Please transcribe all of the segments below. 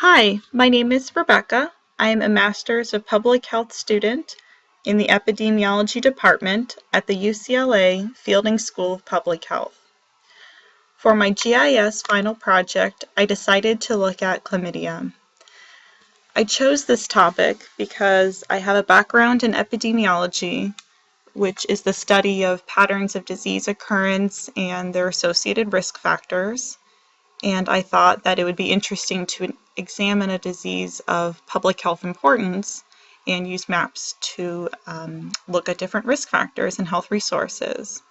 Hi, my name is Rebecca. I am a Master's of Public Health student in the Epidemiology Department at the UCLA Fielding School of Public Health. For my GIS final project, I decided to look at chlamydia. I chose this topic because I have a background in epidemiology, which is the study of patterns of disease occurrence and their associated risk factors. And I thought that it would be interesting to examine a disease of public health importance and use maps to look at different risk factors and health resources.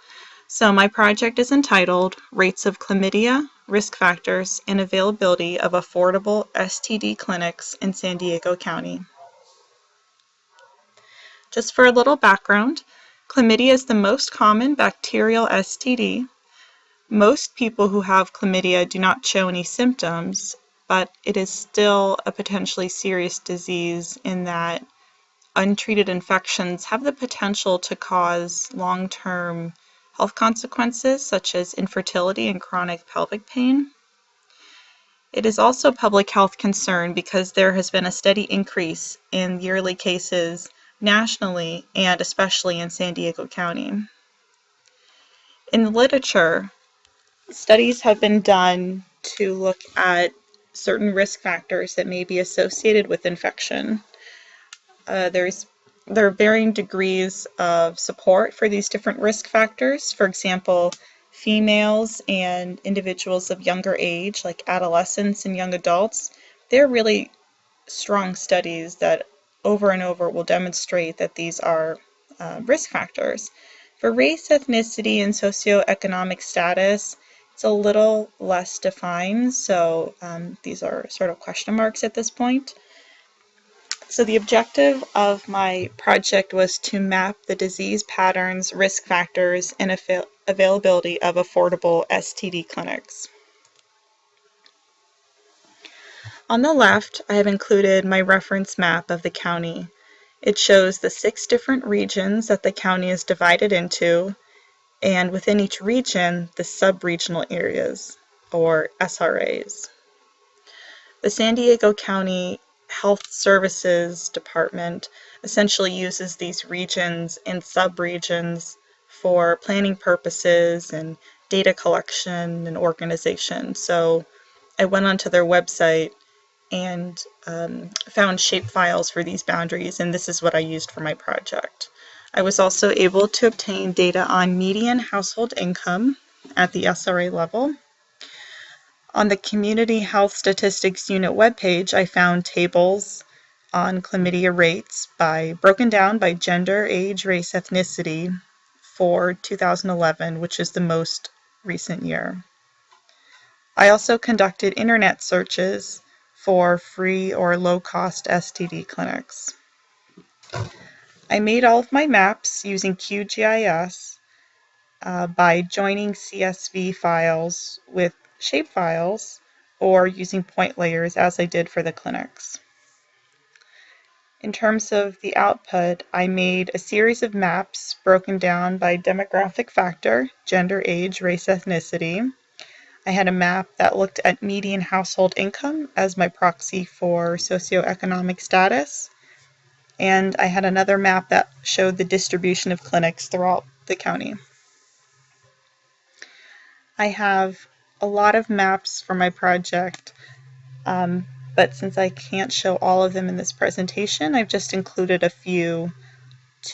So my project is entitled Rates of Chlamydia, Risk Factors, and Availability of Affordable STD Clinics in San Diego County. Just for a little background, chlamydia is the most common bacterial STD. Most people who have chlamydia do not show any symptoms, but it is still a potentially serious disease in that untreated infections have the potential to cause long-term health consequences such as infertility and chronic pelvic pain. It is also a public health concern because there has been a steady increase in yearly cases nationally and especially in San Diego County. In the literature, studies have been done to look at certain risk factors that may be associated with infection. There are varying degrees of support for these different risk factors. For example, females and individuals of younger age, like adolescents and young adults, they're really strong studies that over and over will demonstrate that these are risk factors. For race, ethnicity, and socioeconomic status, it's a little less defined, so these are sort of question marks at this point. So the objective of my project was to map the disease patterns, risk factors, and availability of affordable STD clinics. On the left, I have included my reference map of the county. It shows the 6 different regions that the county is divided into, and within each region, the sub-regional areas, or SRAs. The San Diego County Health Services Department essentially uses these regions and sub-regions for planning purposes and data collection and organization. So I went onto their website and found shapefiles for these boundaries, and this is what I used for my project. I was also able to obtain data on median household income at the SRA level. On the Community Health Statistics Unit webpage, I found tables on chlamydia rates broken down by gender, age, race, ethnicity for 2011, which is the most recent year. I also conducted internet searches for free or low-cost STD clinics. I made all of my maps using QGIS by joining CSV files with shapefiles or using point layers as I did for the clinics. In terms of the output, I made a series of maps broken down by demographic factor, gender, age, race, ethnicity. I had a map that looked at median household income as my proxy for socioeconomic status. And I had another map that showed the distribution of clinics throughout the county. I have a lot of maps for my project, but since I can't show all of them in this presentation, I've just included a few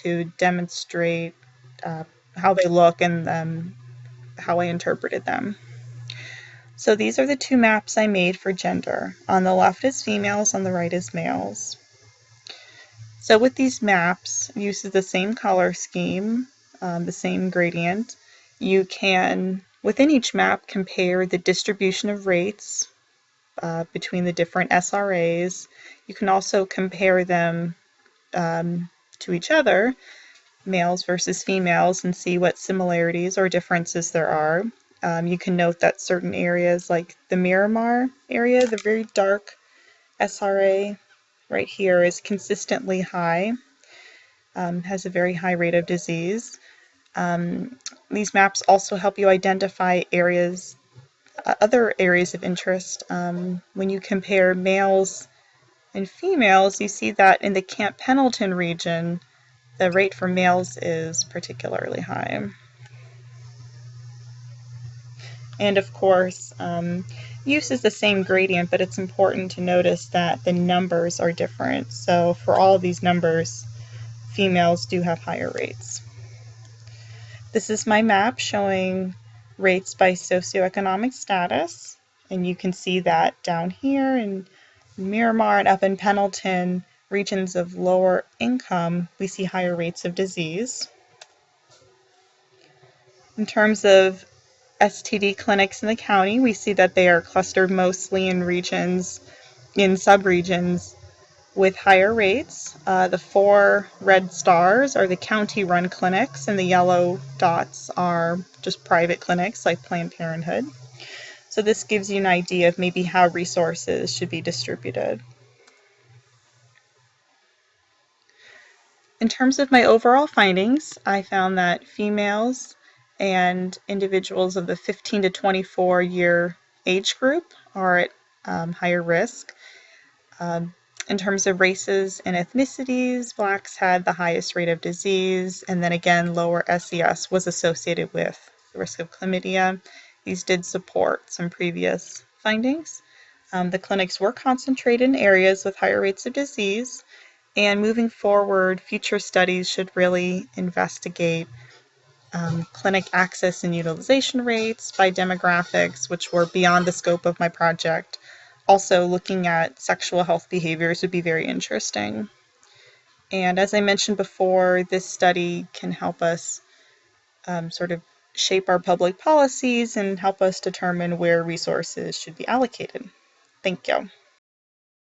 to demonstrate how they look and how I interpreted them. So these are the 2 maps I made for gender. On the left is females, on the right is males. So with these maps, it uses the same color scheme, the same gradient. You can, within each map, compare the distribution of rates between the different SRAs. You can also compare them to each other, males versus females, and see what similarities or differences there are. You can note that certain areas like the Miramar area, the very dark SRA right here, is consistently high, has a very high rate of disease. These maps also help you identify areas other areas of interest. When you compare males and females, you see that in the Camp Pendleton region, the rate for males is particularly high. And of course, use is the same gradient, but it's important to notice that the numbers are different. So for all of these numbers, females do have higher rates. This is my map showing rates by socioeconomic status, and you can see that down here in Miramar and up in Pendleton, regions of lower income, we see higher rates of disease. In terms of STD clinics in the county, we see that they are clustered mostly in subregions with higher rates. The 4 red stars are the county-run clinics, and the yellow dots are just private clinics like Planned Parenthood. So this gives you an idea of maybe how resources should be distributed. In terms of my overall findings, I found that females and individuals of the 15 to 24 year age group are at higher risk. In terms of races and ethnicities, Blacks had the highest rate of disease, and then again, lower SES was associated with the risk of chlamydia. These did support some previous findings. The clinics were concentrated in areas with higher rates of disease, and moving forward, future studies should really investigate clinic access and utilization rates by demographics, which were beyond the scope of my project. Also, looking at sexual health behaviors would be very interesting. And as I mentioned before, this study can help us sort of shape our public policies and help us determine where resources should be allocated. Thank you.